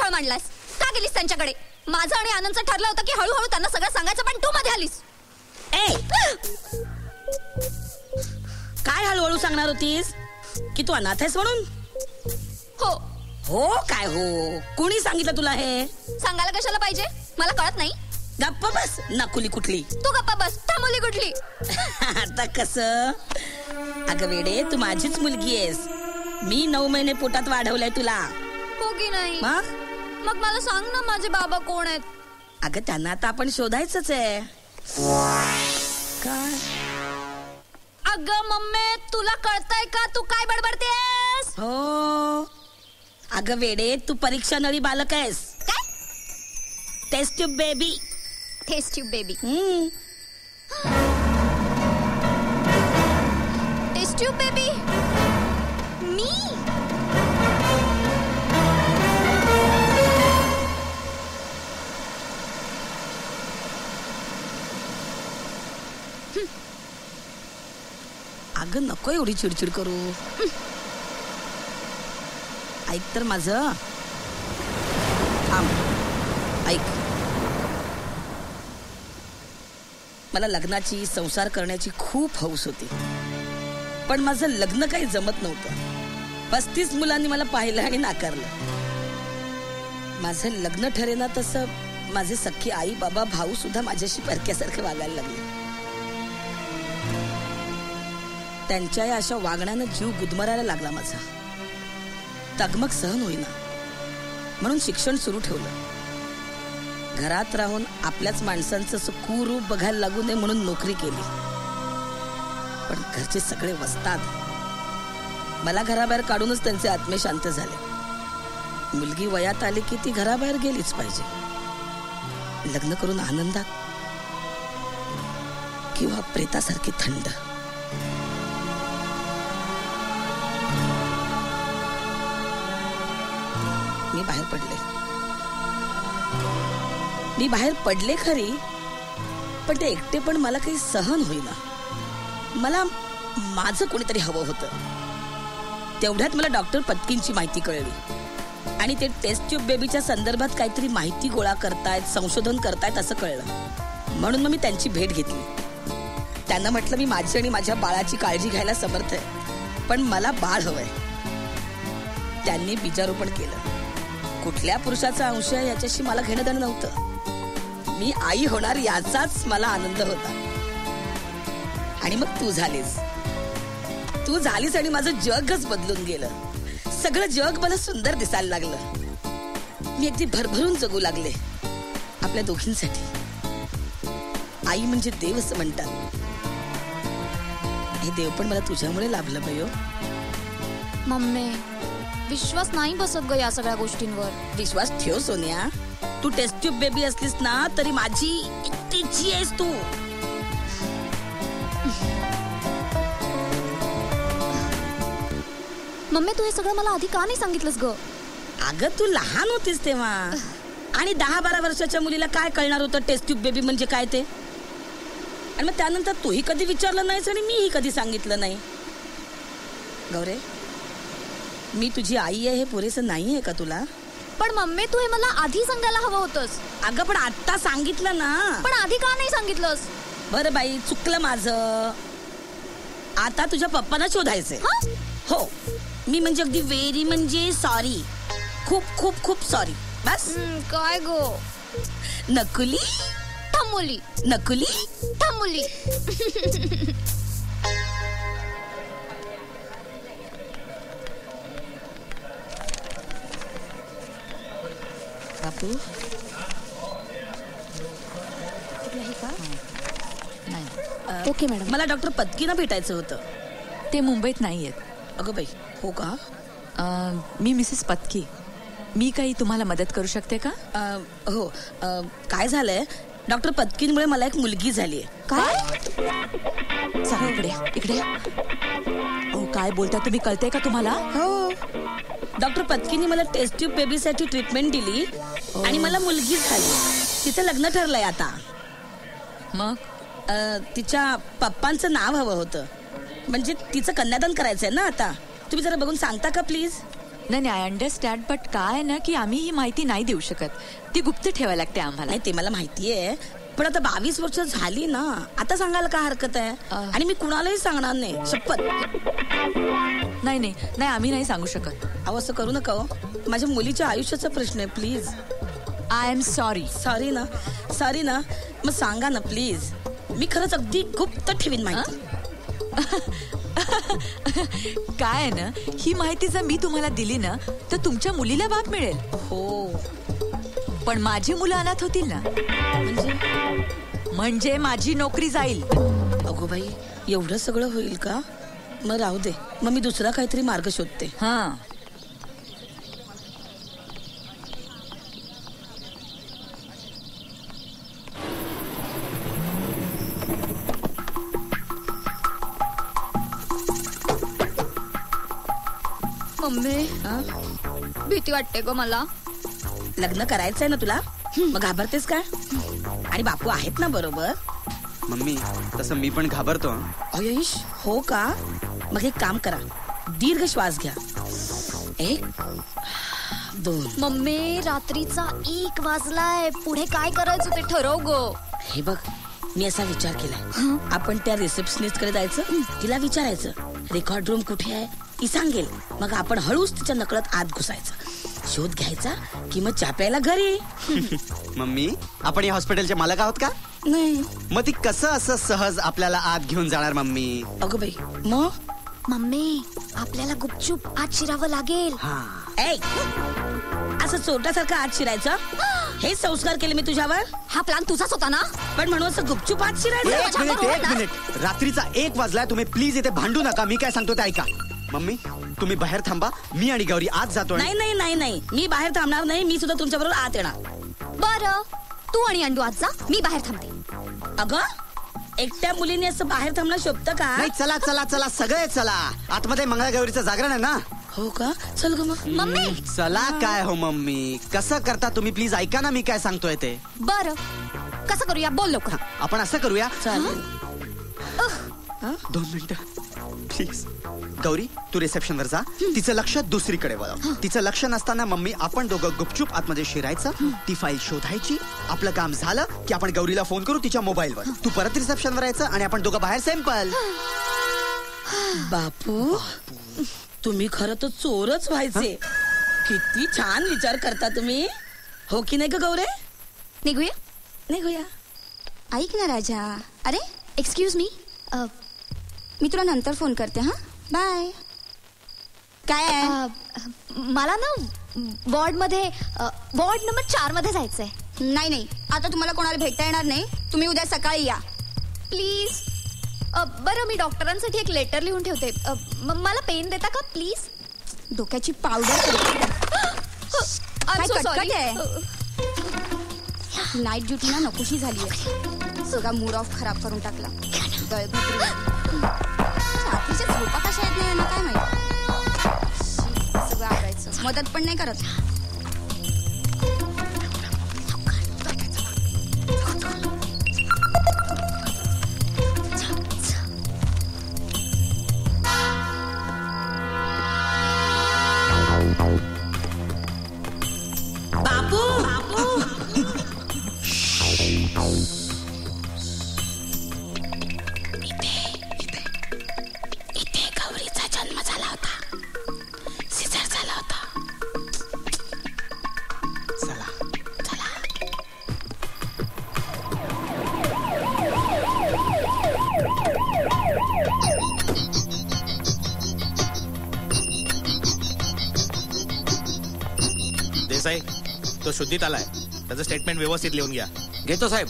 छळ मांडलास? का गेलीस त्यांच्याकडे? माझं आणि आनंदचं ठरलं होतं की हळूहळू त्यांना सगळं सांगायचं, पण तू मध्ये आलीस. काय हळूहळू सांगणार होतीस? की तू अनाथ आहेस म्हणून? हो. हो काय हो? कुणी सांगितलं तुला हे? सांगायला कशाला पाहिजे? मला कळत नाही. गप्पा बस. नकुली कुठली? तू गप्पा बस. थांबवली कुठली? आता कसं? अगं वेडे, तू माझीच मुलगी आहेस. मी 9 महिने पोटात वाढवलंय तुला. हो की नाही? मग मला सांग ना, माझे बाबा कोण आहेत? अगं त्यांना आता आपण शोधायचंच आहे. काय? अगं मम्मी, तुला कळतंय का तू काय बडबडतेस? हो. अगं वेडे, तू परीक्षा नळी बालक आहेस. काय? Test tube baby. Test tube baby. Test tube baby? मी? अगं नको एवढी चिडचिड करू. ऐक तर माझं. ऐक. मला लग्नाची, संसार करण्याची खूप हौस होती, पण माझं लग्न काही जमत नव्हतं. 35 मुलांनी मला पाहिलं आणि नाकारलं. माझं लग्न ठरेना तसं माझे सख्खी आई, बाबा, भाऊ सुद्धा माझ्याशी परक्यासारखे वागायला लागले. त्यांच्या या अशा वागण्यानं जीव गुदमरायला लागला माझा. तगमग सहन होईना म्हणून शिक्षण सुरू ठेवलं. घरात राहून आपल्याच माणसांचं कुरूप बघायला लागू नये म्हणून नोकरी केली. पण घरचे सगळे वस्ताद. मला घराबाहेर काढूनच त्यांचे आत्मे शांत झाले. मुलगी वयात आली की ती घराबाहेर गेलीच पाहिजे. लग्न करून आनंदात किंवा प्रेतासारखी थंड. मी बाहेर पडले खरी, पण ते एकटे पण मला काही सहन होईना. मला माझं कोणीतरी हवं होतं. तेवढ्यात मला डॉक्टर पत्कींची माहिती कळली आणि ते टेस्ट ट्यूब बेबीच्या संदर्भात काहीतरी माहिती गोळा करतायत, संशोधन करतायत असं कळलं. म्हणून मग मी त्यांची भेट घेतली. त्यांना म्हटलं मी माझी आणि माझ्या बाळाची काळजी घ्यायला समर्थ आहे, पण मला बाळ हवंय. त्यांनी बीजारोपण केलं. कुठल्या पुरुषाचा अंश आहे याच्याशी मला घेणं देणं नव्हतं. मी आई होणार याचाच मला आनंद होता. आणि मग तू झालीस आणि माझं जगच बदलून गेलं. सगळं जग मला सुंदर दिसायला लागलं. मी अगदी भरभरून जगू लागले आपल्या दोघींसाठी. आई म्हणजे देव असं म्हणतात. हे देव पण मला तुझ्यामुळे लाभलं बायो. मम्मी, विश्वास नाही बसत ग या सगळ्या गोष्टींवर. विश्वास ठेव सोनिया. तू टेस्ट ट्यूब बेबी असलीस ना तरी माझी एकटीची आहेस तू. मम्मी, तू हे सगळं मला आधी का नाही सांगितलंस ग? अगं तू लहान होतीस तेव्हा, आणि 10-12 वर्षाच्या मुलीला काय कळणार होतं टेस्ट ट्यूब बेबी म्हणजे काय ते. आणि मग त्यानंतर तूही कधी विचारलं नाहीस आणि मीही कधी सांगितलं नाही. गौरे, मी तुझी आई आहे हे पुरेसं नाहीये का तुला? पण मम्मी, तू हे मला आधी सांगायला हवं होतंस. अगं पण आता सांगितलं ना. पण आधी का नाही सांगितलंस? बरं बाई, चुकलं माझं. आता तुझ्या पप्पांना शोधायचंय. हो, मी म्हणजे अगदी व्हेरी म्हणजे सॉरी. खूप खूप खूप सॉरी. बस. काय गो? नकुली थांबुली. नकुली थांबुली. बापू, ओके मॅडम. मला डॉक्टर पत्कीना भेटायचं होतं. ते मुंबईत नाही आहेत. अगं बाई, हो का? मी मिसेस पत्की. मी काही तुम्हाला मदत करू शकते का? हो. काय झालंय, डॉक्टर पत्कींमुळे मला एक मुलगी झाली आहे. काय? चला इकडे इकडे. हो, काय बोलता तुम्ही? कळतंय का तुम्हाला? हो, डॉक्टर पत्कीनी मला टेस्ट ट्यूब बेबीसाठी ट्रीटमेंट दिली आणि मला मुलगी झाली. तिचं लग्न ठरलंय आता. मग तिच्या पप्पांचं नाव हवं होतं. म्हणजे तिचं कन्यादान करायचंय ना आता. तुम्ही जरा बघून सांगता का प्लीज? नाही आय अंडरस्टँड, बट काय ना की आम्ही ही माहिती नाही देऊ शकत. ती गुप्त ठेवायला लागते आम्हाला. नाही ते मला माहितीये, पण आता 22 वर्ष झाली ना, आता सांगायला काय हरकत आहे? आणि मी कुणालाही सांगणार नाही, शपथ. नाही आम्ही नाही सांगू शकत. अहो असं करू नका हो, माझ्या मुलीच्या आयुष्याचा प्रश्न आहे. Please. I am sorry. Sorry ना मग सांगा ना प्लीज. मी खरंच अगदी गुप्त ठेवीन माहिती. काय आहे ना, ही माहिती जर मी तुम्हाला दिली ना तर तुमच्या मुलीला बाप मिळेल. हो, पण माझी मुलं अनाथ होतील ना. म्हणजे माझी नोकरी जाईल. अगो बाई, एवढं सगळं होईल का? मग राहू दे, मग मी दुसरा काहीतरी मार्ग शोधते. हा. मम्मी, भीती वाटते ग मला. लग्न करायचंय ना तुला, मग घाबरतेस काय? आणि बापू आहेत ना बरोबर. मम्मी तसं मी पण घाबरतो. अयश, हो का? मग एक काम करा, दीर्घ श्वास घ्या. 1 2. मम्मी, रात्रीचा 1 वाजलाय. पुढे काय करायचं ते ठरव ग. हे बघ, मी असा विचार केलाय, आपण त्या रिसेप्शनिस्ट कडे जायचं, तिला विचारायचं रेकॉर्ड रूम कुठे आहे, ती सांगेल. मग आपण हळूच तिच्या नकळत आत घुसायचं, शोध घ्यायचा की मग चहा प्यायला घरी. मम्मी, आपण या हॉस्पिटलचे मालक आहोत का? नाही. मग ती कसं असं सहज आपल्याला आत घेऊन जाणार मम्मी? अगं बाई, मग मम्मी, आपल्याला गुपचूप आत शिरावं लागेल. असं चोरट्यासारखं आत शिरायचं? हे संस्कार केले मी तुझ्यावर? हा प्लॅन तुझाच होता ना? पण म्हणून असं गुपचूप आत एक शिरायचं? मिनिट. रात्रीचा 1 वाजलाय, तुम्ही प्लीज इथे भांडू नका. मी काय सांगतो ते ऐका. मम्मी, तुम्ही बाहेर थांबा, मी आणि गौरी आत जातो. नाही, मी बाहेर थांबणार नाही. मी सुद्धा तुमच्या बरोबर आत येणार. बरं, तू आणि अंडू आत जा, मी बाहेर थांबते. अगं, एकट्या मुलीने असं बाहेर थांबणं शोभतं का? नाही, चला सगळे चला. आतमध्ये मंगळागौरीचं जागरण आहे ना. हो का? चल ग मग. मम्मी, चला. काय हो मम्मी, कसं करता तुम्ही? प्लीज ऐका ना मी काय सांगतोय ते. बरं, कसं करूया? बोल लवकर. आपण असं करूया. चालेल. 2 मिनिटं प्लीज. गौरी, तू रिसेप्शनवर जा. तिचं लक्ष दुसरीकडे वळव. तिचं लक्ष नसताना मम्मी, आपण दोघं गुपचूप आतमध्ये शिरायचं, ती फाईल शोधायची. आपलं काम झालं की आपण गौरीला फोन करू तिच्या मोबाईलवर. तू परत रिसेप्शनवर यायचं आणि आपण दोघं बाहेर. सिंपल. बापू, तुम्ही खरं तर चोरच व्हायचे. किती छान विचार करता तुम्ही, हो की नाही ग गौरे? निघूया. ऐक ना राजा. अरे एक्सक्यूज मी, मी तुला नंतर फोन करते. हा, बाय. काय आहे? मला ना वॉर्ड नंबर 4 मध्ये जायचंय. नाही, आता तुम्हाला कोणाला भेटता येणार नाही. तुम्ही उद्या सकाळी या प्लीज. बरं, मी डॉक्टरांसाठी एक लेटर लिहून ठेवते. मला पेन देता का प्लीज? डोक्याची पावडर. काय कटकट आहे? नाईट ड्युटी ना नकोशी झाली आहे. सगळा मूड ऑफ खराब करून टाकला. रात्रीच्या झोपा कशा येत नाही ना, काय माहिती. सगळं आवडायचं, मदत पण नाही करत. इथे गौरीचा जन्म झाला होता. सिझर झाला होता. चला. देसाई, तो शुद्धीत आलाय. त्याचं स्टेटमेंट व्यवस्थित लिहून घ्या. घेतो साहेब.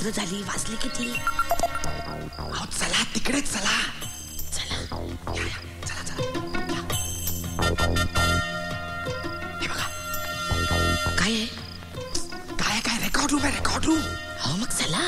रात्र झाली, वाजले किती? अहो, चला तिकडे चला. या, चला चला. हे बघा. काय आहे? काय रेकॉर्ड रूम आहे, रेकॉर्ड रूम. हो मग चला.